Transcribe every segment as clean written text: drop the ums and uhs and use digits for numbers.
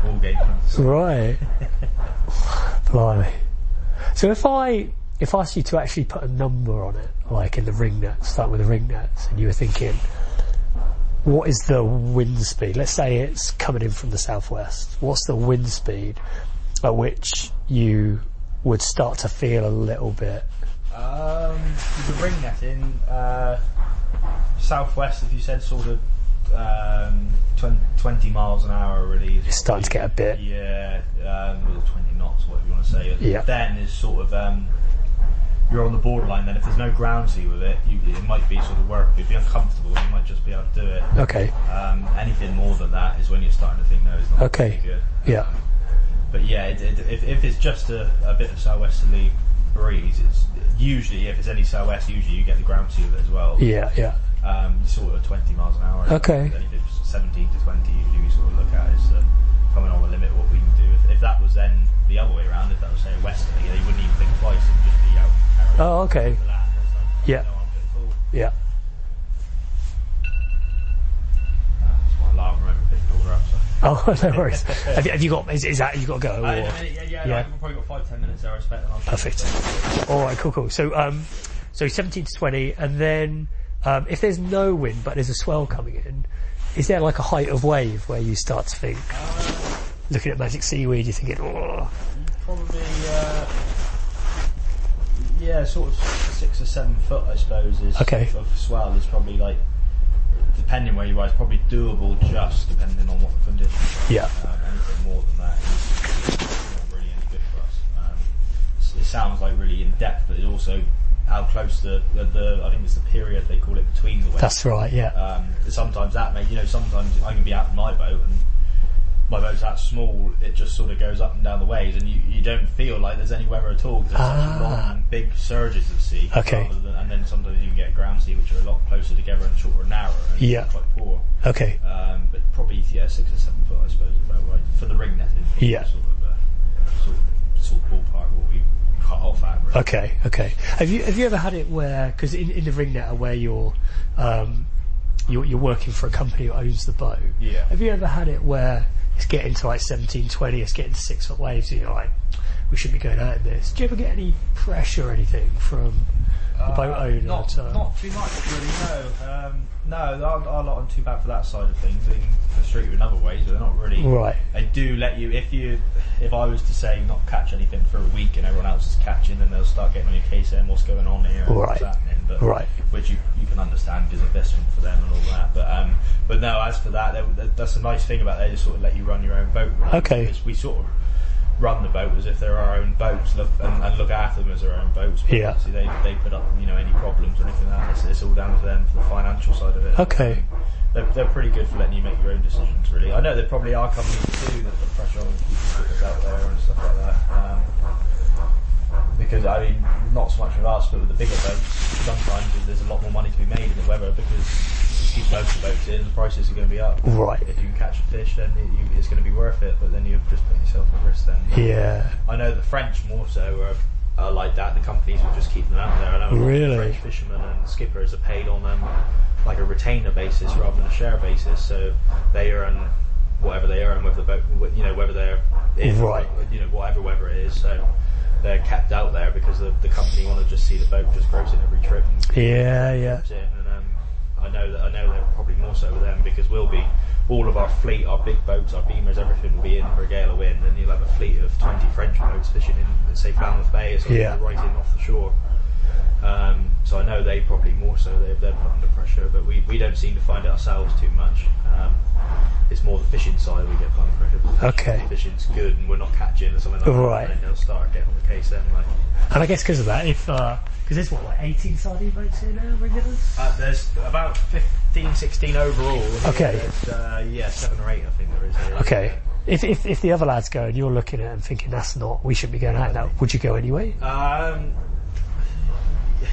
all game plan. Right. Blimey. So if I asked you to actually put a number on it, like in the ring net, start with the ring nets, and you were thinking, what is the wind speed? Let's say it's coming in from the southwest. What's the wind speed at which you would start to feel a little bit? The ring netting, southwest, if you said sort of 20 miles an hour, really. It's starting to get a bit. Yeah, 20 knots, whatever you want to say. Yeah. Then is sort of you're on the borderline. Then if there's no ground sea with it, it might be sort of work. It'd be uncomfortable. You might just be able to do it. Okay. Anything more than that is when you're starting to think, no, it's not Okay. really good. Yeah. But yeah, if it's just a bit of southwesterly breeze, it's usually, if it's any southwest, usually you get the ground sea with it as well. Yeah. Yeah. Sort of 20 miles an hour. Okay. Anything 17 to 20 usually we sort of look at is coming on the limit what we can do. If that was then the other way around, if that was say westerly, you wouldn't even think twice and just be out. Oh, okay. The land. Like, Yeah. no, I'm good, cool. Yeah. That's my alarm. Remember, pick the door up. So. Oh, no worries. have you got? Is that you got to go? In a minute, yeah. I've probably got 5-10 minutes there. I expect. Perfect. All right, cool. So 17 to 20, and then if there's no wind but there's a swell coming in, is there like a height of wave where you start to think, looking at Magic Seaweed, you're thinking, oh, probably sort of 6 or 7 foot, I suppose, is okay. Of swell is probably like, depending where you are, it's probably doable just depending on what the conditions are. Yeah. Anything more than that is not really any good for us. It sounds like really in depth, but it's also how close the I think it's the period they call it between the waves. That's right, yeah. Sometimes that may, sometimes I can be out in my boat and my boat's that small, it just sort of goes up and down the waves and you don't feel like there's any weather at all because there's such long, big surges of sea. Okay. And then sometimes you can get ground sea which are a lot closer together and shorter and narrower and quite poor. Okay. But probably 6 or 7 foot, I suppose, is about right for the ring netting. Yeah. Sort of ballpark what we cut off at. Really. Okay. Have you ever had it where, because in the ring net where you're working for a company who owns the boat? Yeah. Have you ever had it where it's getting to like 17, 20, it's getting to 6 foot waves, and you're like, we shouldn't be going out in this? Do you ever get any pressure or anything from the boat owner? Not too much, really. No, I'm not too bad for that side of things. They can frustrate you in other ways, but they're not really. Right. They do let you if I was to say not catch anything for a week and everyone else is catching, then they'll start getting on your case saying what's going on here and what's happening. But, which you can understand because investment for them and all that. But no, as for that, that's a nice thing about they just sort of let you run your own boat. Really. Okay. Because we sort of run the boat as if they're our own boats, and look after them as their own boats. But obviously they put up any problems or anything like that. It's all down to them for the financial side of it. Okay. They're pretty good for letting you make your own decisions, really. I know there probably are companies too that put pressure on people out there and stuff like that. Because not so much with us, but with the bigger boats, sometimes there's a lot more money to be made in the weather because you keep most of the boats in, the prices are going to be up. Right. If you can catch a fish, then it's going to be worth it. But then you're just putting yourself at risk. Then. Yeah. I know the French more so are like that. The companies will just keep them out there. I know really? French fishermen and skippers are paid on like a retainer basis rather than a share basis. So they earn whatever they earn with the boat. Whether they're in, whatever weather it is. So they're kept out there because the company want to just see the boat just grows in every trip. And yeah. And I know they're probably more so with them because we'll be all of our fleet, our big boats, our beamers, everything will be in for a gale of wind, and you'll have a fleet of 20 French boats fishing in, say, Falmouth Bay or something, right in off the shore. So I know they probably more so they're put under pressure, but we don't seem to find it ourselves too much. It's more the fishing side we get put under pressure. Okay. The fishing's good and we're not catching or something like that. And they'll start getting on the case then. And I guess because of that, because there's 18 sardine boats here now, regulars? There's about 15, 16 overall. Okay. There's 7 or 8 I think there is here. Okay. If the other lads go and you're looking at it and thinking we shouldn't be going out now, would you go anyway?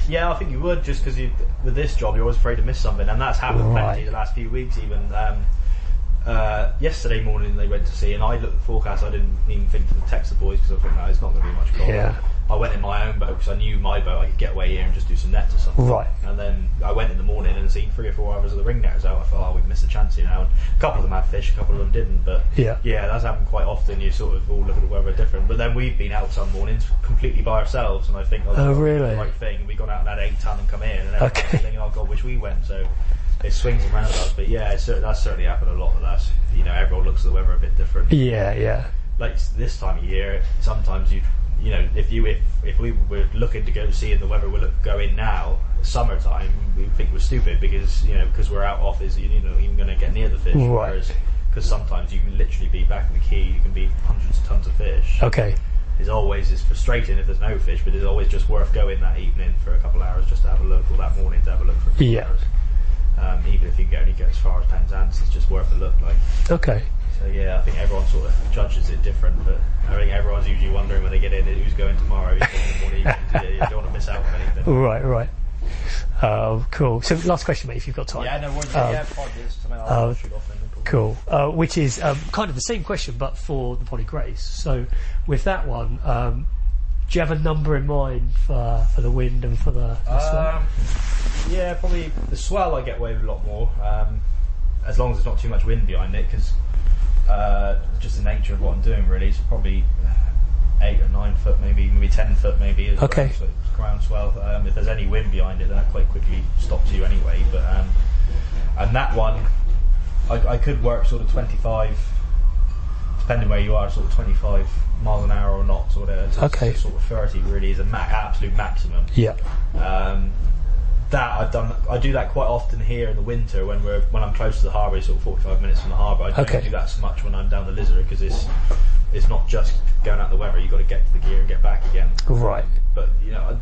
Yeah, I think you would, just because with this job you're always afraid to miss something, and that's happened plenty the last few weeks even. yesterday morning they went to sea, and I looked at the forecast. I didn't even think to text the boys because I thought, no, it's not going to be much cold. Yeah. I went in my own boat because I knew my boat I could get away here and just do some nets or something. Right. And then I went in the morning and seen 3 or 4 hours of the ring netters out. I thought, we've missed a chance here now. And a couple of them had fish, a couple of them didn't. But yeah, that's happened quite often. You sort of all look at the weather different. But then we've been out some mornings completely by ourselves, and I think really? The right thing. We gone out and had 8 ton and come in, and everyone's thinking, oh God, wish we went. So it swings and roundabouts. But yeah, that's certainly happened a lot with us. You know, everyone looks at the weather a bit different. Yeah. Like this time of year, sometimes you know, if we were looking to go see in the weather we're going now, summertime, we think we're stupid because we're out off is you're not even going to get near the fish. Right. Whereas, because sometimes you can literally be back in the quay, you can be hundreds of tons of fish. Okay. It's frustrating if there's no fish, but it's always just worth going that evening for a couple of hours just to have a look, or that morning to have a look for a couple of hours. Even if you can only get as far as Penzance, it's just worth a look. Okay. So yeah, I think everyone sort of judges it different, but I think everyone's usually wondering when they get in who's going tomorrow. In the morning, you don't want to miss out on anything. Right. Cool. So last question, mate, if you've got time. Yeah, no worries. 5 minutes. I'll shoot off then. Cool. Which is kind of the same question, but for the Bonnie Grace. So with that one, do you have a number in mind for the wind and for the swell? Yeah, probably the swell I get away with a lot more, as long as there's not too much wind behind it, because just the nature of what I'm doing really. So probably 8 or 9 foot, maybe 10 foot, maybe. Okay. Ground swell. If there's any wind behind it, that quite quickly stops you anyway. But and that one, I could work sort of 25, depending where you are, sort of 25 miles an hour or not, sort of. Okay. Sort of 30 really is a absolute maximum. Yeah. That I do that quite often here in the winter when I'm close to the harbour, sort of 45 minutes from the harbour. I don't do that so much when I'm down the Lizard, because it's not just going out the weather. You've got to get to the gear and get back again. Right. But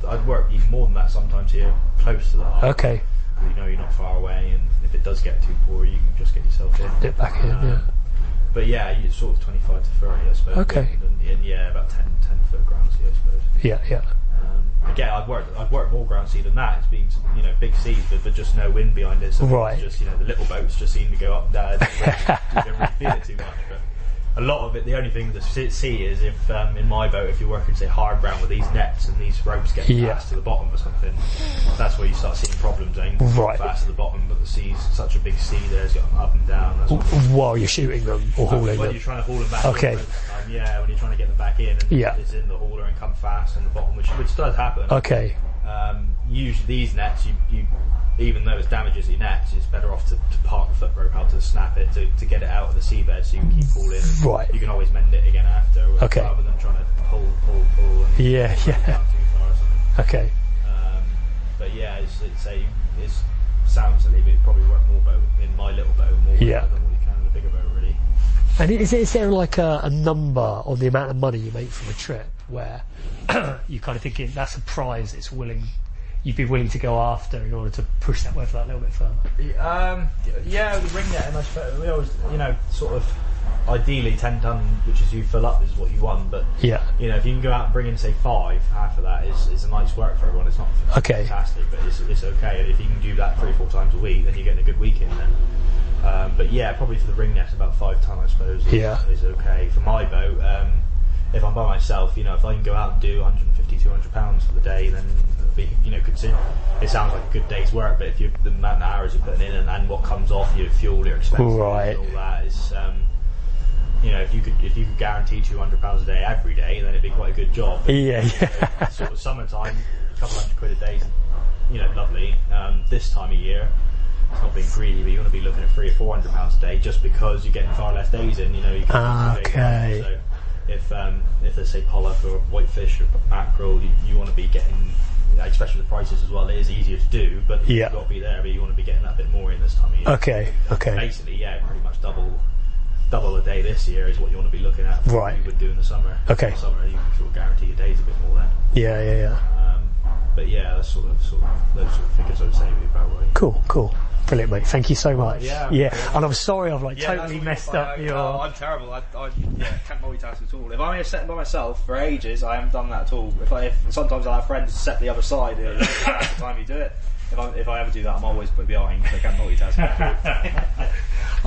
I'd work even more than that sometimes here, close to the harbour. Okay. You're not far away, and if it does get too poor, you can just get yourself in. Get back in. Yeah. But yeah, you sort of 25 to 30, I suppose. Okay. And yeah, about 10 foot ground sea, I suppose. Yeah. Again, I'd work more ground sea than that. It's been big seas, but just no wind behind it. So right. It's just the little boats just seem to go up and down. You don't really feel it too much. But a lot of it, the only thing to see is if in my boat, if you're working say hard ground with these nets and these ropes getting fast to the bottom or something, that's where you start seeing problems. Right. Fast to the bottom, but the sea's such a big sea there, it's going up and down. While you're shooting them or hauling them. When you're trying to haul them back. Okay. When you're trying to get them back in, and it's in the hauler and come fast on the bottom, which does happen. Okay. Usually these nets, you even though it damages your nets, it's better off to park the foot rope out to snap it to get it out of the seabed, so you can keep hauling. Right. You can always mend it again after, rather than trying to pull. And yeah. Too far or something. Okay. But yeah, it sounds silly, but it probably work more boat in my little boat more than what you can in a bigger boat, really. And is there like a number on the amount of money you make from a trip where you're kind of thinking that's a prize you'd be willing to go after in order to push that weather that little bit further? Yeah, the ring net, and I suppose we always, sort of ideally 10 ton, which is you fill up, is what you want. But if you can go out and bring in say 5, half of that is a nice work for everyone. It's not fantastic, but it's okay. And if you can do that 3 or 4 times a week, then you're getting a good weekend then. But yeah, probably for the ring net about 5 ton, I suppose. Is okay for my boat. If I'm by myself, if I can go out and do 150, 200 pounds for the day, then consider it sounds like a good day's work. But if the amount of hours you're putting in and what comes off, your fuel, your expenses, and all that is, if you could guarantee £200 a day every day, then it'd be quite a good job. But, sort of summertime, a couple £100 a day, lovely. This time of year, it's not being greedy, but you want to be looking at £300 or £400 a day, just because you're getting far less days in. You can okay. So if there's say pollock or whitefish or mackerel, you want to be getting, especially the prices as well. It is easier to do, but you've got to be there. But you want to be getting that bit more in this time of year. Okay. Basically, pretty much double a day this year is what you want to be looking at. Right. You would do in the summer. Okay. In the summer, you can sort of guarantee your days a bit more then. Yeah. But yeah, that's sort of those sort of figures I would say would be about right. Cool. Brilliant, mate. Thank you so much. Yeah. And I'm sorry I've totally messed up your... I'm terrible. I can't multitask at all. If I'm sitting by myself for ages, I haven't done that at all. If sometimes I'll have friends set the other side the time you do it. If I ever do that, I'm always put behind because I can't multitask.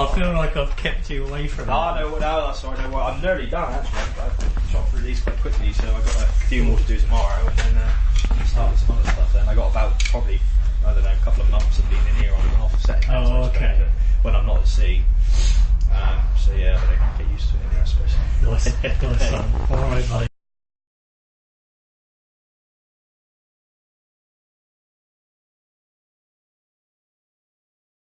I feel like I've kept you away from it. No, that's all right. No, I'm nearly done actually. I've shot through these quite quickly, so I've got a few more to do tomorrow, and then start with some other stuff. Then I got about probably, I don't know, a couple of months of being in here on and off setting. Oh, okay. When I'm not at sea. So yeah, but I can get used to it in here, I suppose. Nice, nice. All right, mate.